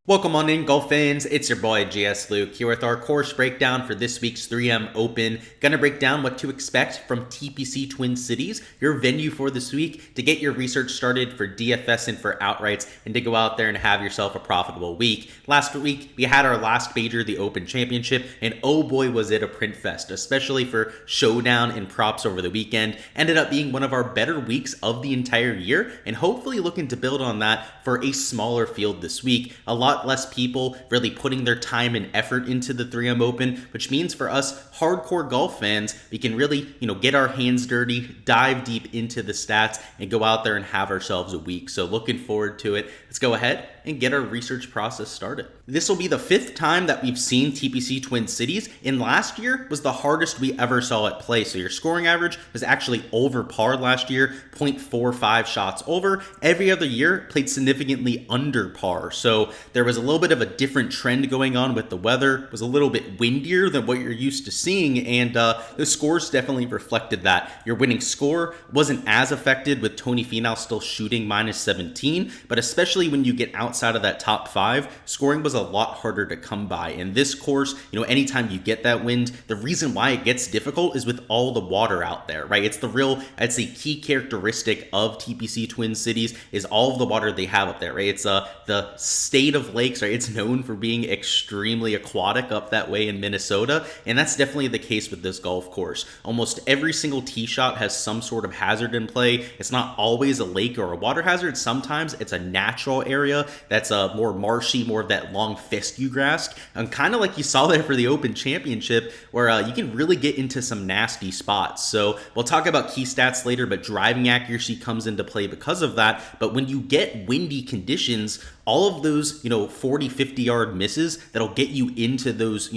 Welcome on in, golf fans. It's your boy Gsluke here with our course breakdown for this week's 3M Open. Gonna break down what to expect from TPC Twin Cities, your venue for this week, to get your research started for DFS and for outrights, and to go out there and have yourself a profitable week. Last week, we had our last major, the Open Championship, and oh boy was it a print fest, especially for showdown and props over the weekend. Ended up being one of our better weeks of the entire year, and hopefully looking to build on that for a smaller field this week. A lot less people really putting their time and effort into the 3M Open, which means for us hardcore golf fans, we can really, get our hands dirty, dive deep into the stats, and go out there and have ourselves a week. So looking forward to it. Let's go ahead and get our research process started. This will be the fifth time that we've seen TPC Twin Cities, and last year was the hardest we ever saw it play. So your scoring average was actually over par last year, 0.45 shots over. Every other year played significantly under par. So there was a little bit of a different trend going on with the weather. It was a little bit windier than what you're used to seeing, and the scores definitely reflected that. Your winning score wasn't as affected with Tony Finau still shooting -17, but especially when you get outside of that top five, scoring was a lot harder to come by. In this course, anytime you get that wind, the reason why it gets difficult is with all the water out there, right? It's the real, I'd say, key characteristic of TPC Twin Cities is all of the water they have up there, right? It's the state of lakes, right? It's known for being extremely aquatic up that way in Minnesota, and that's definitely the case with this golf course. Almost every single tee shot has some sort of hazard in play. It's not always a lake or a water hazard. Sometimes it's a natural area that's more marshy, more of that long fescue grass, and kind of like you saw there for the Open Championship, where you can really get into some nasty spots. So we'll talk about key stats later, but driving accuracy comes into play because of that. But when you get windy conditions, all of those, 40, 50-yard misses that'll get you into those,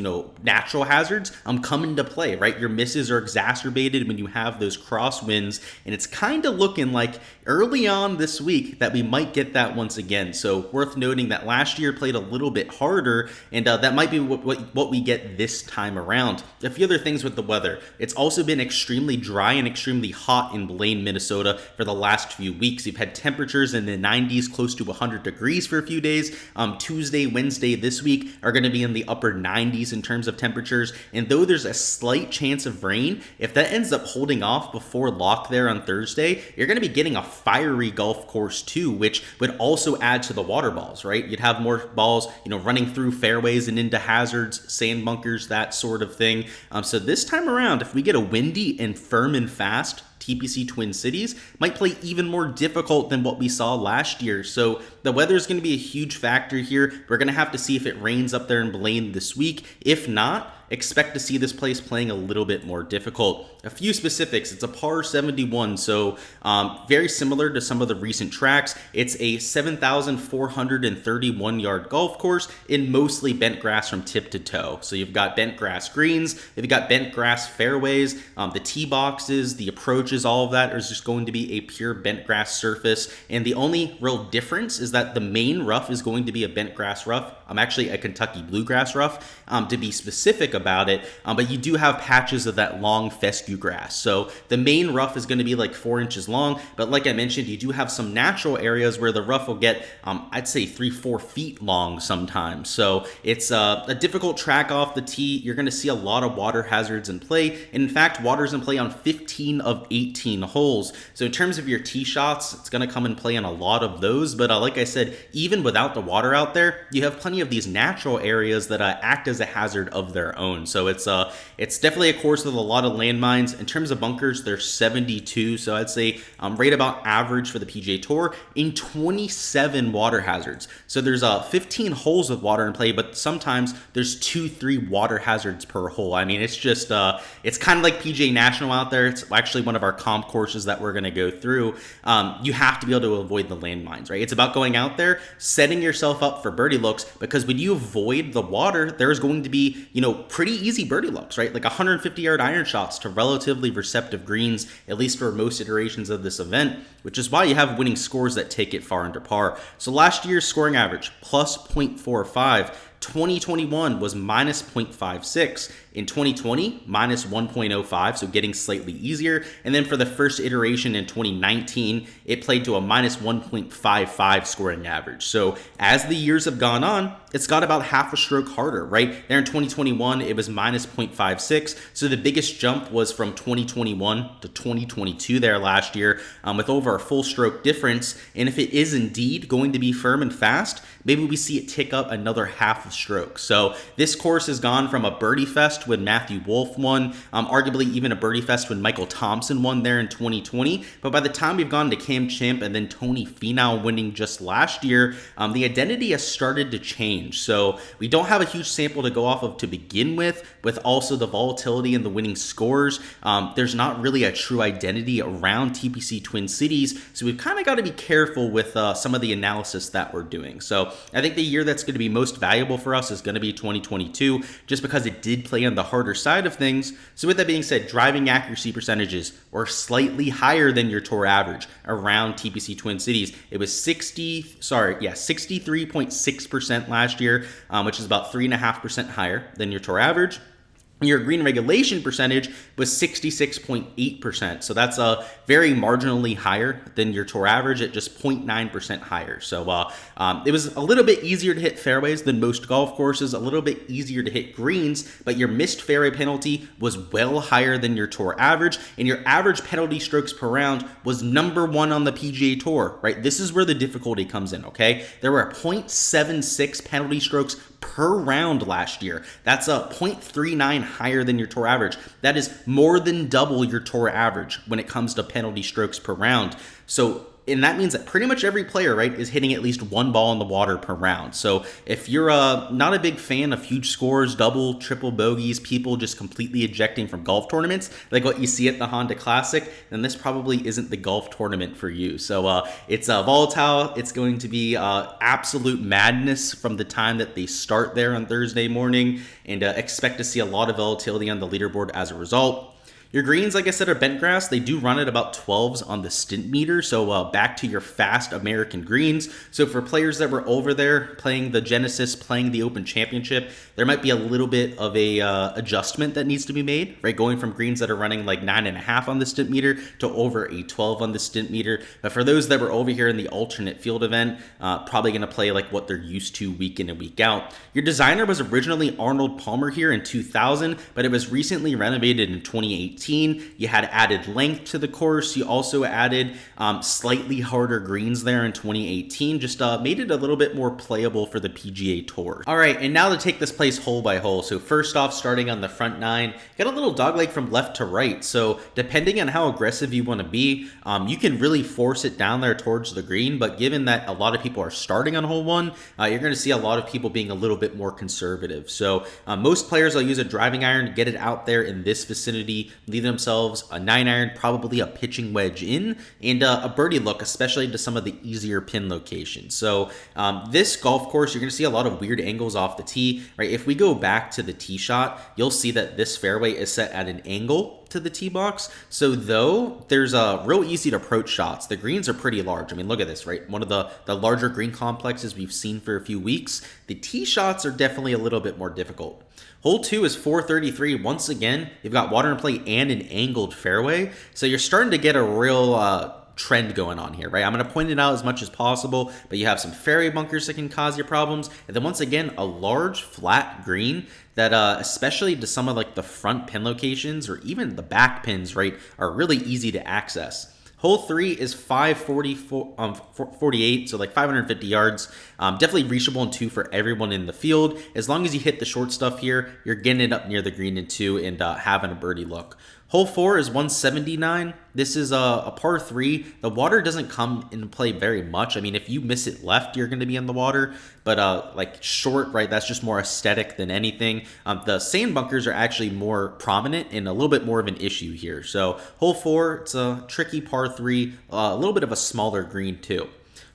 natural hazards come into play, right? Your misses are exacerbated when you have those crosswinds, and it's kind of looking like early on this week that we might get that once again. So worth noting that last year played a little bit harder, and that might be what we get this time around. A few other things with the weather. It's also been extremely dry and extremely hot in Blaine, Minnesota for the last few weeks. You've had temperatures in the 90s, close to 100 degrees for a few days. Tuesday, Wednesday this week are going to be in the upper 90s in terms of temperatures, and though there's a slight chance of rain, if that ends up holding off before lock there on Thursday, you're going to be getting a fiery golf course too, which would also add to the water balls, right? You'd have more balls, running through fairways and into hazards, sand bunkers, that sort of thing. So this time around, if we get a windy and firm and fast TPC Twin Cities, might play even more difficult than what we saw last year. So the weather is going to be a huge factor here. We're going to have to see if it rains up there in Blaine this week. If not, expect to see this place playing a little bit more difficult. A few specifics. It's a par 71, so very similar to some of the recent tracks. It's a 7,431-yard golf course in mostly bent grass from tip to toe. So you've got bent grass greens, you've got bent grass fairways, the tee boxes, the approaches, all of that is just going to be a pure bent grass surface. And the only real difference is that the main rough is going to be a bent grass rough. Actually a Kentucky bluegrass rough, to be specific about it, but you do have patches of that long fescue grass. So the main rough is going to be like 4 inches long, but like I mentioned, you do have some natural areas where the rough will get, I'd say 3-4 feet long sometimes. So it's a difficult track off the tee. You're going to see a lot of water hazards in play. And in fact, water's in play on 15 of 18 holes. So in terms of your tee shots, it's going to come and play on a lot of those. But like I said, even without the water out there, you have plenty of these natural areas that act as a hazard of their own. So it's definitely a course with a lot of landmines. In terms of bunkers, there's 72, so I'd say right about average for the PGA Tour, in 27 water hazards. So there's 15 holes with water in play, but sometimes there's 2-3 water hazards per hole. I mean, it's just it's kind of like PGA National out there. It's actually one of our comp courses that we're going to go through. You have to be able to avoid the landmines, right? It's about going out there, setting yourself up for birdie looks, because when you avoid the water, there's going to be, pretty easy birdie looks, right? Like 150-yard iron shots to relatively receptive greens, at least for most iterations of this event, which is why you have winning scores that take it far under par. So last year's scoring average, plus 0.45. 2021 was minus 0.56, In 2020, minus 1.05, so getting slightly easier. And then for the first iteration in 2019, it played to a minus 1.55 scoring average. So as the years have gone on, it's got about half a stroke harder, right? There in 2021, it was minus 0.56. So the biggest jump was from 2021 to 2022 there last year, with over a full stroke difference. And if it is indeed going to be firm and fast, maybe we see it tick up another half a stroke. So this course has gone from a birdie fest when Matthew Wolff won, arguably even a birdie fest when Michael Thompson won there in 2020. But by the time we've gone to Cam Champ and then Tony Finau winning just last year, the identity has started to change. So we don't have a huge sample to go off of to begin with also the volatility in the winning scores. There's not really a true identity around TPC Twin Cities. So we've kind of got to be careful with some of the analysis that we're doing. So I think the year that's going to be most valuable for us is going to be 2022, just because it did play on the harder side of things. So with that being said, driving accuracy percentages were slightly higher than your tour average around TPC Twin Cities. It was 63.6% last year, which is about 3.5% higher than your tour average. Your green regulation percentage was 66.8%. So that's very marginally higher than your tour average at just 0.9% higher. So it was a little bit easier to hit fairways than most golf courses, a little bit easier to hit greens, but your missed fairway penalty was well higher than your tour average, and your average penalty strokes per round was #1 on the PGA Tour, right? This is where the difficulty comes in, okay? There were 0.76 penalty strokes per round last year. That's a 0.39 higher than your tour average. That is more than double your tour average when it comes to penalty strokes per round. And that means that pretty much every player, right, is hitting at least one ball in the water per round. So if you're not a big fan of huge scores, double, triple bogeys, people just completely ejecting from golf tournaments, like what you see at the Honda Classic, then this probably isn't the golf tournament for you. So it's volatile. It's going to be absolute madness from the time that they start there on Thursday morning, and expect to see a lot of volatility on the leaderboard as a result. Your greens, like I said, are bent grass. They do run at about 12s on the stint meter, so back to your fast American greens. So for players that were over there playing the Genesis, playing the Open Championship, there might be a little bit of a adjustment that needs to be made, right? Going from greens that are running like 9.5 on the stint meter to over a 12 on the stint meter. But for those that were over here in the alternate field event, probably going to play like what they're used to week in and week out. Your designer was originally Arnold Palmer here in 2000, but it was recently renovated in 2018. You had added length to the course. You also added slightly harder greens there in 2018. Just made it a little bit more playable for the PGA Tour. All right, and now to take this place hole by hole. So first off, starting on the front nine, got a little dogleg from left to right. So depending on how aggressive you want to be, you can really force it down there towards the green. But given that a lot of people are starting on hole one, you're going to see a lot of people being a little bit more conservative. So most players will use a driving iron to get it out there in this vicinity, leave themselves a 9-iron, probably a pitching wedge in, and a birdie look, especially to some of the easier pin locations. So this golf course, you're going to see a lot of weird angles off the tee, right? If we go back to the tee shot, you'll see that this fairway is set at an angle to the tee box. So though there's a real easy to approach shots, the greens are pretty large. I mean, look at this, right? One of the larger green complexes we've seen for a few weeks. The tee shots are definitely a little bit more difficult. Hole 2 is 433. Once again, you've got water in play and an angled fairway. So you're starting to get a real trend going on here, right? I'm going to point it out as much as possible, but you have some fairway bunkers that can cause you problems. And then once again, a large flat green that especially to some of like the front pin locations or even the back pins, right, are really easy to access. Hole 3 is 548, so like 550 yards. Definitely reachable in 2 for everyone in the field. As long as you hit the short stuff here, you're getting it up near the green in 2 and having a birdie look. Hole 4 is 179. This is a par 3. The water doesn't come into play very much. I mean, if you miss it left, you're going to be in the water. But like short, right, that's just more aesthetic than anything. The sand bunkers are actually more prominent and a little bit more of an issue here. So hole 4, it's a tricky par 3, a little bit of a smaller green too.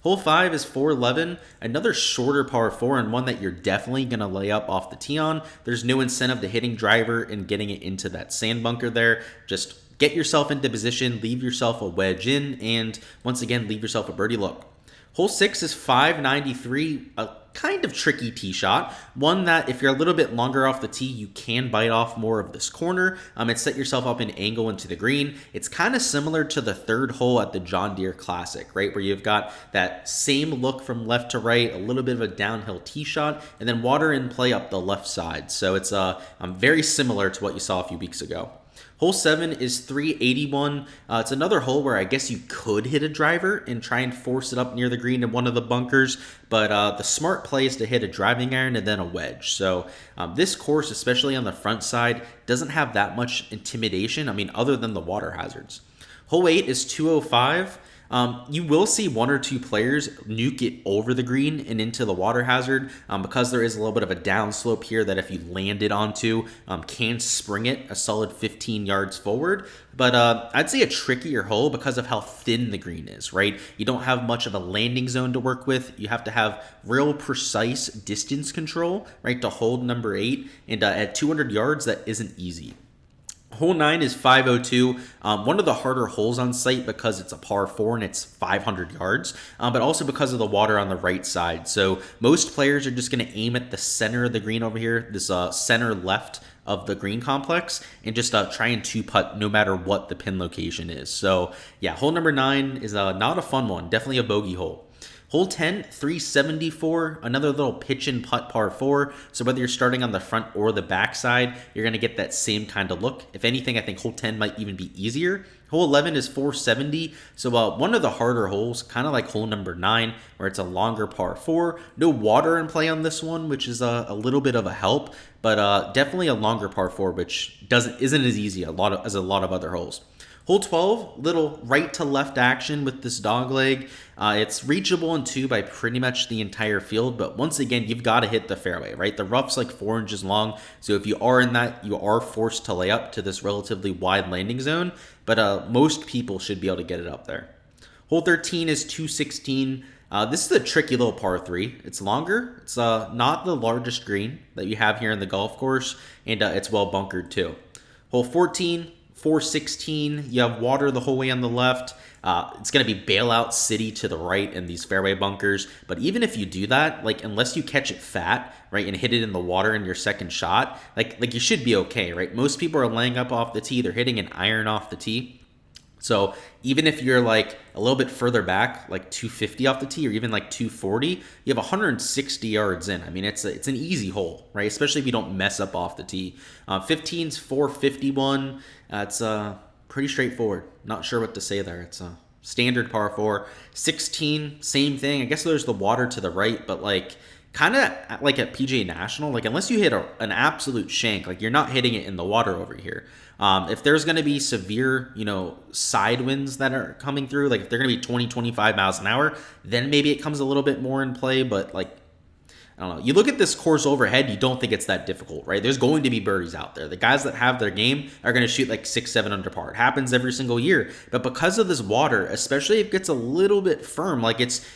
Hole 5 is 411, another shorter par 4 and one that you're definitely going to lay up off the tee on. There's no incentive to hitting driver and getting it into that sand bunker there. Just get yourself into position, leave yourself a wedge in, and once again, leave yourself a birdie look. Hole 6 is 593, a kind of tricky tee shot. One that if you're a little bit longer off the tee, you can bite off more of this corner and set yourself up an angle into the green. It's kind of similar to the third hole at the John Deere Classic, right? Where you've got that same look from left to right, a little bit of a downhill tee shot, and then water in play up the left side. So it's very similar to what you saw a few weeks ago. Hole 7 is 381. It's another hole where I guess you could hit a driver and try and force it up near the green in one of the bunkers, but the smart play is to hit a driving iron and then a wedge. So this course, especially on the front side, doesn't have that much intimidation, other than the water hazards. Hole 8 is 205. You will see one or two players nuke it over the green and into the water hazard because there is a little bit of a downslope here that if you land it onto, can spring it a solid 15 yards forward. But I'd say a trickier hole because of how thin the green is, right? You don't have much of a landing zone to work with. You have to have real precise distance control, right, to hold number 8. And at 200 yards, that isn't easy. Hole 9 is 502, one of the harder holes on site because it's a par 4 and it's 500 yards, but also because of the water on the right side. So most players are just going to aim at the center of the green over here, this center left of the green complex, and just try and two-putt no matter what the pin location is. So yeah, hole number 9 is not a fun one, definitely a bogey hole. Hole 10, 374, another little pitch and putt par 4. So whether you're starting on the front or the back side, you're going to get that same kind of look. If anything, I think hole 10 might even be easier. Hole 11 is 470. So one of the harder holes, kind of like hole number 9, where it's a longer par 4. No water in play on this one, which is a little bit of a help, but definitely a longer par 4, which isn't as easy as a lot of other holes. Hole 12, little right to left action with this dog leg. It's reachable in 2 by pretty much the entire field, but once again, you've got to hit the fairway, right? The rough's like 4 inches long, so if you are in that, you are forced to lay up to this relatively wide landing zone, but most people should be able to get it up there. Hole 13 is 216. This is a tricky little par 3. It's longer. It's not the largest green that you have here in the golf course, and it's well bunkered too. Hole 14, 416, you have water the whole way on the left. It's going to be bailout city to the right in these fairway bunkers. But even if you do that, unless you catch it fat, right, and hit it in the water in your second shot, like you should be okay, right? Most people are laying up off the tee. They're hitting an iron off the tee. So even if you're a little bit further back, 250 off the tee or even 240, you have 160 yards in. It's an easy hole, right? Especially if you don't mess up off the tee. 15's 451. It's pretty straightforward. Not sure what to say there. It's a standard par 4. 16, same thing. I guess there's the water to the right, but kind of like at PGA National, unless you hit an absolute shank, you're not hitting it in the water over here. If there's going to be severe, side winds that are coming through, if they're going to be 20, 25 miles an hour, then maybe it comes a little bit more in play. But I don't know. You look at this course overhead, you don't think it's that difficult, right? There's going to be birdies out there. The guys that have their game are going to shoot 6, 7 under par. It happens every single year. But because of this water, especially if it gets a little bit firm,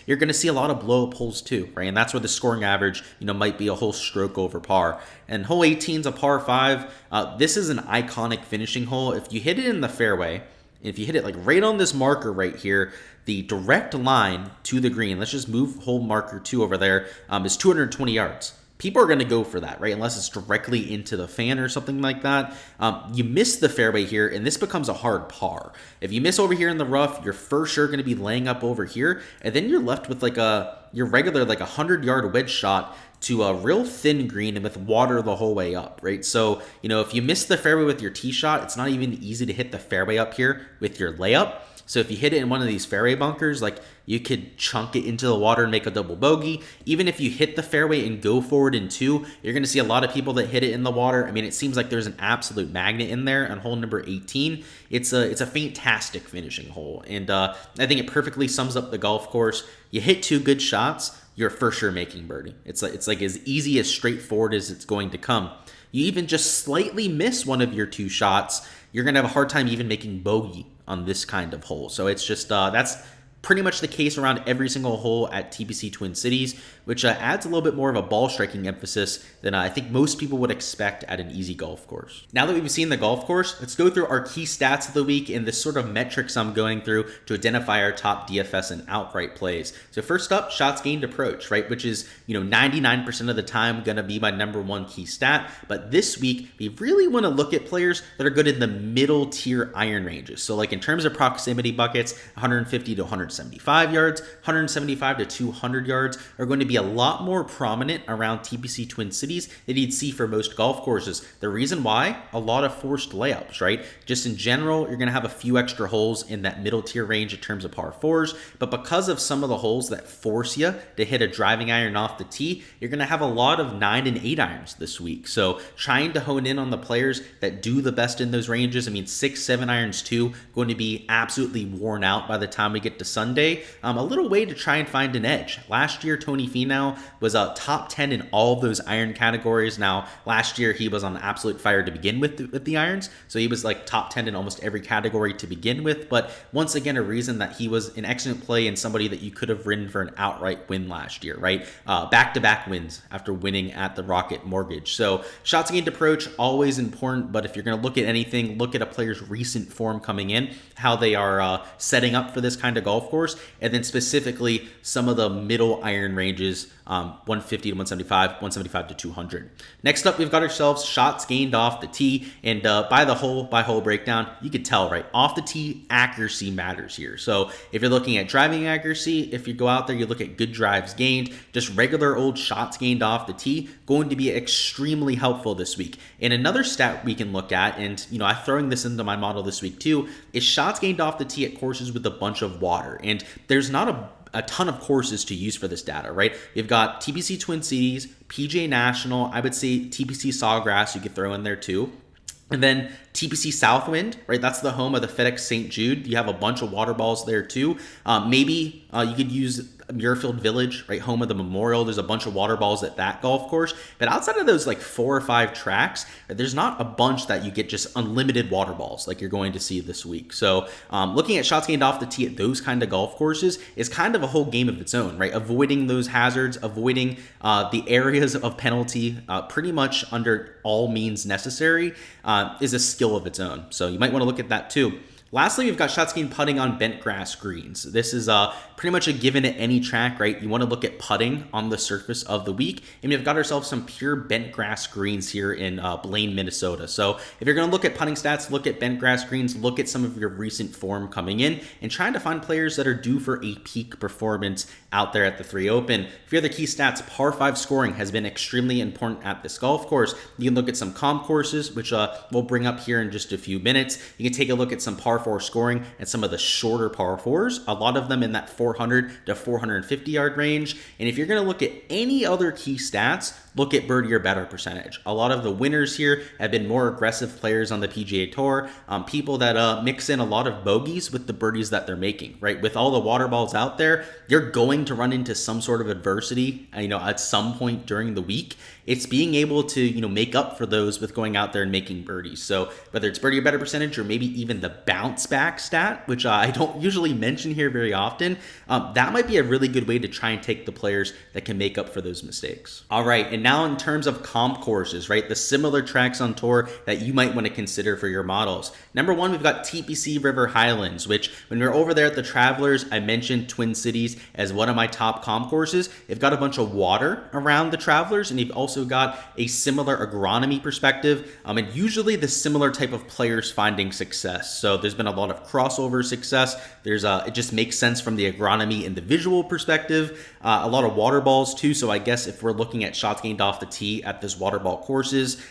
you're going to see a lot of blow-up holes too, right? And that's where the scoring average, might be a whole stroke over par. And hole 18 is a par 5. This is an iconic finishing hole. If you hit it in the fairway, if you hit it right on this marker right here, the direct line to the green, let's just move hole marker 2 over there, is 220 yards. People are going to go for that, right? Unless it's directly into the fan or something like that. You miss the fairway here, and this becomes a hard par. If you miss over here in the rough, you're for sure going to be laying up over here, and then you're left with your regular 100-yard wedge shot to a real thin green and with water the whole way up, right? So, if you miss the fairway with your tee shot, it's not even easy to hit the fairway up here with your layup. So if you hit it in one of these fairway bunkers, you could chunk it into the water and make a double bogey. Even if you hit the fairway and go forward in 2, you're going to see a lot of people that hit it in the water. It seems like there's an absolute magnet in there on hole number 18. It's a fantastic finishing hole, and I think it perfectly sums up the golf course. You hit 2 good shots, you're for sure making birdie. It's as easy, as straightforward as it's going to come. You even just slightly miss one of your 2 shots, you're going to have a hard time even making bogey on this kind of hole. So it's just, that's pretty much the case around every single hole at TPC Twin Cities, which adds a little bit more of a ball striking emphasis than I think most people would expect at an easy golf course. Now that we've seen the golf course, let's go through our key stats of the week and the sort of metrics I'm going through to identify our top DFS and outright plays. So first up, shots gained approach, right, which is 99% of the time going to be my number one key stat. But this week, we really want to look at players that are good in the middle tier iron ranges. So like in terms of proximity buckets, 150 to 175 yards, 175 to 200 yards are going to be a lot more prominent around TPC Twin Cities than you'd see for most golf courses. The reason why? A lot of forced layups, right? Just in general, you're going to have a few extra holes in that middle tier range in terms of par fours, but because of some of the holes that force you to hit a driving iron off the tee, you're going to have a lot of 9 and 8 irons this week. So trying to hone in on the players that do the best in those ranges. I mean, 6, 7 irons too, going to be absolutely worn out by the time we get to Sunday. A little way to try and find an edge. Last year, Tony Finau was a top 10 in all of those iron categories. Now, last year he was on absolute fire to begin with the irons, so he was like top 10 in almost every category to begin with. But once again, a reason that he was an excellent play and somebody that you could have ridden for an outright win last year, right? Back-to-back wins after winning at the Rocket Mortgage. So shots gained approach, always important, but if you're going to look at anything, look at a player's recent form coming in, how they are setting up for this kind of golf course, and then specifically some of the middle iron ranges, 150 to 175, 175 to 200. Next up, we've got ourselves shots gained off the tee, and by hole breakdown, you could tell, right? Off the tee, accuracy matters here. So if you're looking at driving accuracy, if you go out there, you look at good drives gained, just regular old shots gained off the tee, going to be extremely helpful this week. And another stat we can look at, and I'm throwing this into my model this week too, is shots gained off the tee at courses with a bunch of water. And there's not a ton of courses to use for this data, right? You've got TPC Twin Cities, PGA National, I would say TPC Sawgrass you could throw in there too. And then TPC Southwind, right? That's the home of the FedEx St. Jude. You have a bunch of water balls there too. Maybe you could use Muirfield Village, right? Home of the Memorial. There's a bunch of water balls at that golf course. But outside of those like 4 or 5 tracks, there's not a bunch that you get just unlimited water balls like you're going to see this week. So looking at shots gained off the tee at those kind of golf courses is kind of a whole game of its own, right? Avoiding those hazards, avoiding the areas of penalty pretty much under all means necessary is a skill of its own. So you might want to look at that too. Lastly, we've got shots gained putting on bent grass greens. This is pretty much a given at any track, right? You want to look at putting on the surface of the week, and we've got ourselves some pure bent grass greens here in Blaine, Minnesota. So if you're going to look at putting stats, look at bent grass greens, look at some of your recent form coming in, and trying to find players that are due for a peak performance out there at the 3 Open. For your other key stats, par 5 scoring has been extremely important at this golf course. You can look at some comp courses, which we'll bring up here in just a few minutes. You can take a look at some par 4 scoring and some of the shorter par 4s, a lot of them in that 400 to 450 yard range. And if you're going to look at any other key stats, look at birdie or better percentage. A lot of the winners here have been more aggressive players on the PGA Tour, people that mix in a lot of bogeys with the birdies that they're making, right? With all the water balls out there, you're going to run into some sort of adversity, at some point during the week. It's being able to, make up for those with going out there and making birdies. So whether it's birdie or better percentage or maybe even the bounce back stat, which I don't usually mention here very often, that might be a really good way to try and take the players that can make up for those mistakes. All right, and now in terms of comp courses, right? The similar tracks on tour that you might want to consider for your models. Number 1, we've got TPC River Highlands, which when we were over there at the Travelers, I mentioned Twin Cities as one of my top comp courses. They've got a bunch of water around the Travelers, and you've also got a similar agronomy perspective, and usually the similar type of players finding success. So there's been a lot of crossover success. It just makes sense from the agronomy and the visual perspective. A lot of water balls too. So I guess if we're looking at shots gained off the tee at this water ball courses,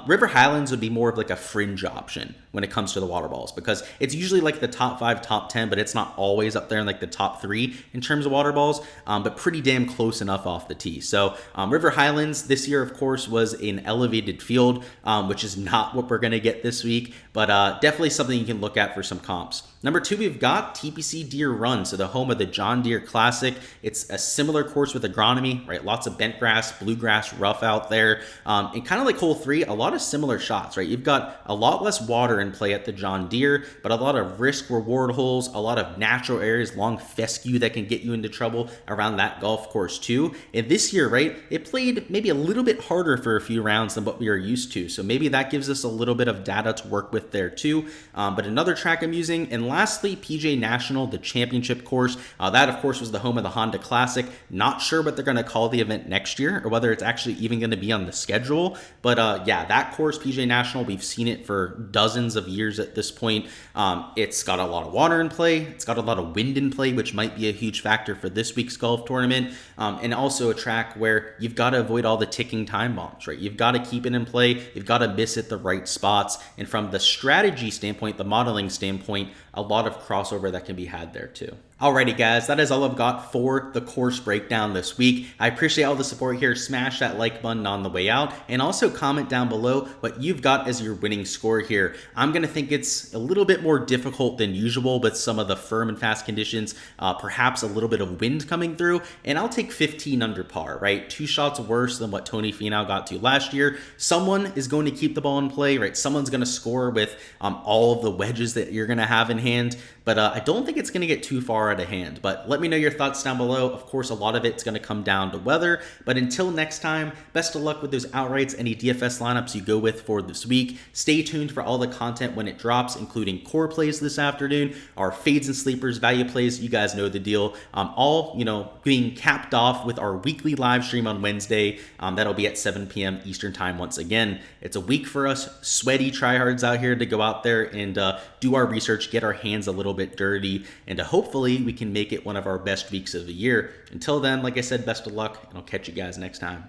River Highlands would be more of like a fringe option when it comes to the water balls, because it's usually like the top 5, top 10, but it's not always up there in like the top 3 in terms of water balls, but pretty damn close enough off the tee. So River Highlands this year, of course, was an elevated field, which is not what we're going to get this week, but definitely something you can look at for some comps. Number 2, we've got TPC Deer Run, so the home of the John Deere Classic. It's a similar course with agronomy, right? Lots of bent grass, bluegrass, rough out there. And kind of like hole 3, a lot of similar shots, right? You've got a lot less water in play at the John Deere, but a lot of risk reward holes, a lot of natural areas, long fescue that can get you into trouble around that golf course too. And this year, right, it played maybe a little bit harder for a few rounds than what we are used to. So maybe that gives us a little bit of data to work with there too. But another track I'm using. And lastly, PJ National, the championship course. That, of course, was the home of the Honda Classic. Not sure what they're going to call the event next year or whether it's actually even going to be on the schedule. But yeah, that course, PJ National, we've seen it for dozens of years at this point. It's got a lot of water in play. It's got a lot of wind in play, which might be a huge factor for this week's golf tournament. And also a track where you've got to avoid all the ticking time bombs, right? You've got to keep it in play. You've got to miss at the right spots. And from the strategy standpoint, the modeling standpoint, a lot of crossover that can be had there too. Alrighty guys, that is all I've got for the course breakdown this week. I appreciate all the support here. Smash that like button on the way out and also comment down below what you've got as your winning score here. I'm going to think it's a little bit more difficult than usual with some of the firm and fast conditions, perhaps a little bit of wind coming through, and I'll take 15 under par, right? 2 shots worse than what Tony Finau got to last year. Someone is going to keep the ball in play, right? Someone's going to score with all of the wedges that you're going to have in hand, but I don't think it's going to get too far out of hand. But let me know your thoughts down below. Of course, a lot of it's going to come down to weather, but until next time, best of luck with those outrights, any DFS lineups you go with for this week. Stay tuned for all the content when it drops, including core plays this afternoon, our fades and sleepers, value plays. You guys know the deal. All, being capped off with our weekly live stream on Wednesday. That'll be at 7 p.m. Eastern time. Once again, it's a week for us sweaty tryhards out here to go out there and do our research, get our hands a little bit dirty, and hopefully we can make it one of our best weeks of the year. Until then, like I said, best of luck, and I'll catch you guys next time.